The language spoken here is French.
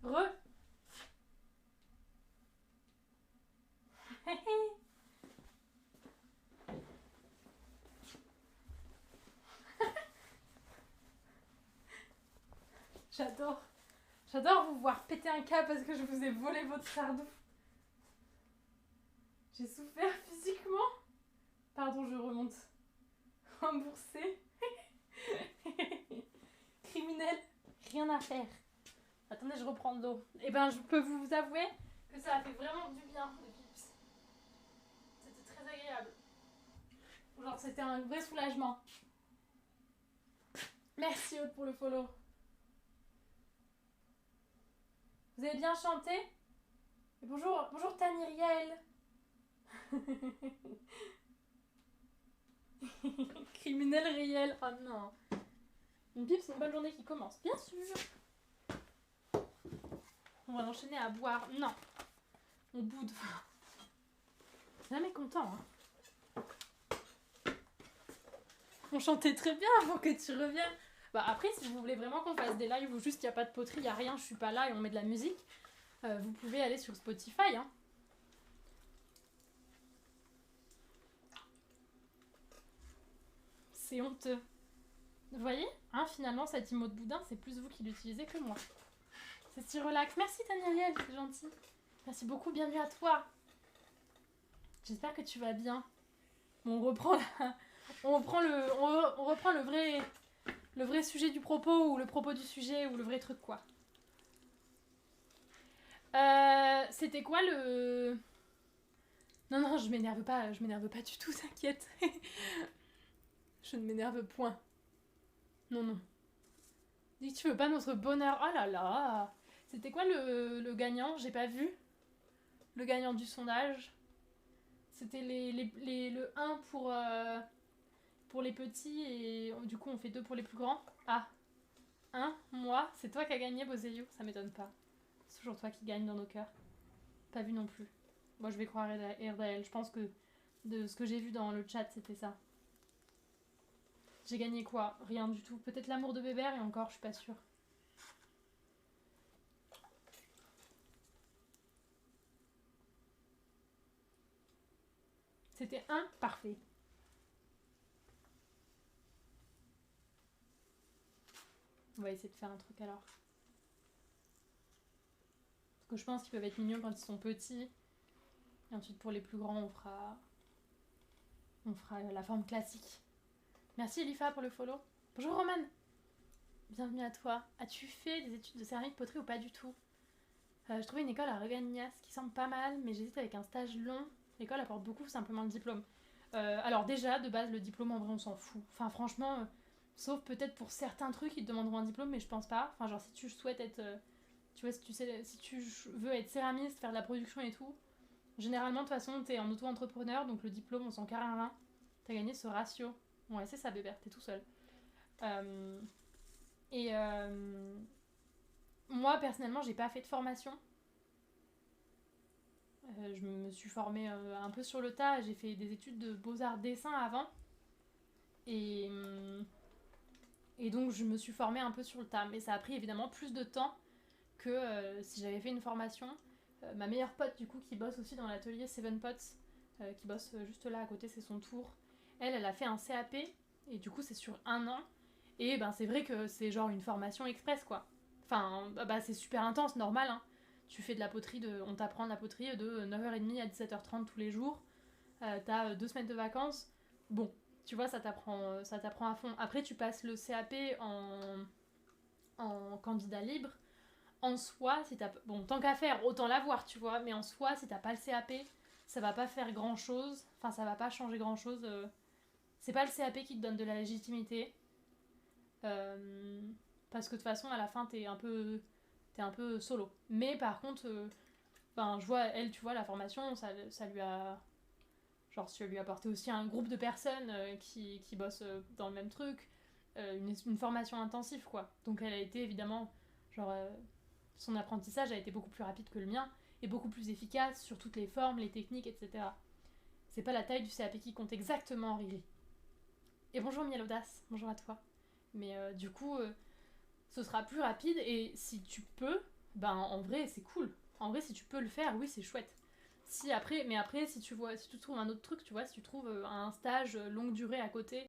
Re. J'adore. J'adore vous voir péter un câble parce que je vous ai volé votre sardou. J'ai souffert physiquement. Pardon, je remonte. Remboursé. Criminel. Rien à faire. Attendez, je reprends de l'eau. Eh ben, je peux vous avouer que ça a fait vraiment du bien, les pips. C'était très agréable. Genre, c'était un vrai soulagement. Merci, Aude, pour le follow. Vous avez bien chanté? Et bonjour, bonjour Taniriel. Criminel réel. Oh non. Une pipe, c'est une bonne journée qui commence. Bien sûr. On va enchaîner à boire. Non. On boude. Jamais content. Hein. On chantait très bien avant que tu reviennes. Bah après, si vous voulez vraiment qu'on fasse des lives où juste il n'y a pas de poterie, il n'y a rien, je suis pas là et on met de la musique, vous pouvez aller sur Spotify. Hein. C'est honteux. Vous voyez hein, finalement, cet emote de boudin, c'est plus vous qui l'utilisez que moi. C'est si relax. Merci Taniriel, c'est gentil. Merci beaucoup, bienvenue à toi. J'espère que tu vas bien. On reprend on reprend le vrai sujet du propos ou le propos du sujet ou le vrai truc quoi. C'était quoi le... Non, je m'énerve pas du tout, t'inquiète. Je ne m'énerve point. Non. Dis que tu veux pas notre bonheur. Oh là là. C'était quoi le gagnant? J'ai pas vu. Le gagnant du sondage. C'était le 1 pour les petits et du coup on fait 2 pour les plus grands. Ah, 1, moi, c'est toi qui as gagné Bozeyou, ça m'étonne pas. C'est toujours toi qui gagne dans nos cœurs. Pas vu non plus. Moi je vais croire RDL, je pense que de ce que j'ai vu dans le chat c'était ça. J'ai gagné quoi? Rien du tout. Peut-être l'amour de Bébert et encore je suis pas sûre. C'était 1, parfait. On va essayer de faire un truc alors. Parce que je pense qu'ils peuvent être mignons quand ils sont petits. Et ensuite pour les plus grands on fera la forme classique. Merci Elifa pour le follow. Bonjour Roman. Bienvenue à toi. As-tu fait des études de céramique poterie ou pas du tout? Je trouvais une école à Regagnas qui semble pas mal, mais j'hésite avec un stage long. L'école apporte beaucoup, simplement le diplôme. Alors déjà, de base, le diplôme, en vrai, on s'en fout. Enfin, franchement, sauf peut-être pour certains trucs, ils te demanderont un diplôme, mais je pense pas. Enfin, genre, si tu souhaites être... tu vois, si tu veux être céramiste, faire de la production et tout, généralement, de toute façon, t'es en auto-entrepreneur, donc le diplôme, on s'en carre rien. T'as gagné ce ratio. Ouais, c'est ça, bébé, t'es tout seul. Et moi, personnellement, j'ai pas fait de formation. Je me suis formée un peu sur le tas. J'ai fait des études de beaux-arts dessin avant. Et, et donc, je me suis formée un peu sur le tas. Mais ça a pris évidemment plus de temps que si j'avais fait une formation. Ma meilleure pote, du coup, qui bosse aussi dans l'atelier Seven Pots, qui bosse juste là à côté, c'est son tour. Elle a fait un CAP. Et du coup, c'est sur 1 an. Et ben, c'est vrai que c'est genre une formation express, quoi. Enfin, bah, c'est super intense, normal, hein. Tu fais de la poterie, on t'apprend de la poterie de 9h30 à 17h30 tous les jours. T'as 2 semaines de vacances. Bon, tu vois, ça t'apprend à fond. Après, tu passes le CAP en candidat libre. En soi, si t'as... Bon, tant qu'à faire, autant l'avoir, tu vois. Mais en soi, si t'as pas le CAP, ça va pas faire grand-chose. Enfin, ça va pas changer grand-chose. C'est pas le CAP qui te donne de la légitimité. Parce que de toute façon, à la fin, t'es un peu solo. Mais par contre, je vois, elle, tu vois, la formation, ça lui a... Genre, ça lui a apporté aussi un groupe de personnes qui bossent dans le même truc. Une formation intensive, quoi. Donc elle a été, évidemment, genre... son apprentissage a été beaucoup plus rapide que le mien et beaucoup plus efficace sur toutes les formes, les techniques, etc. C'est pas la taille du CAP qui compte exactement, Riri. Et bonjour Miel Audace, bonjour à toi. Mais du coup, ce sera plus rapide et si tu peux, Ben en vrai c'est cool. En vrai si tu peux le faire, oui c'est chouette. Si après, mais après si tu trouves un autre truc, tu vois, si tu trouves un stage longue durée à côté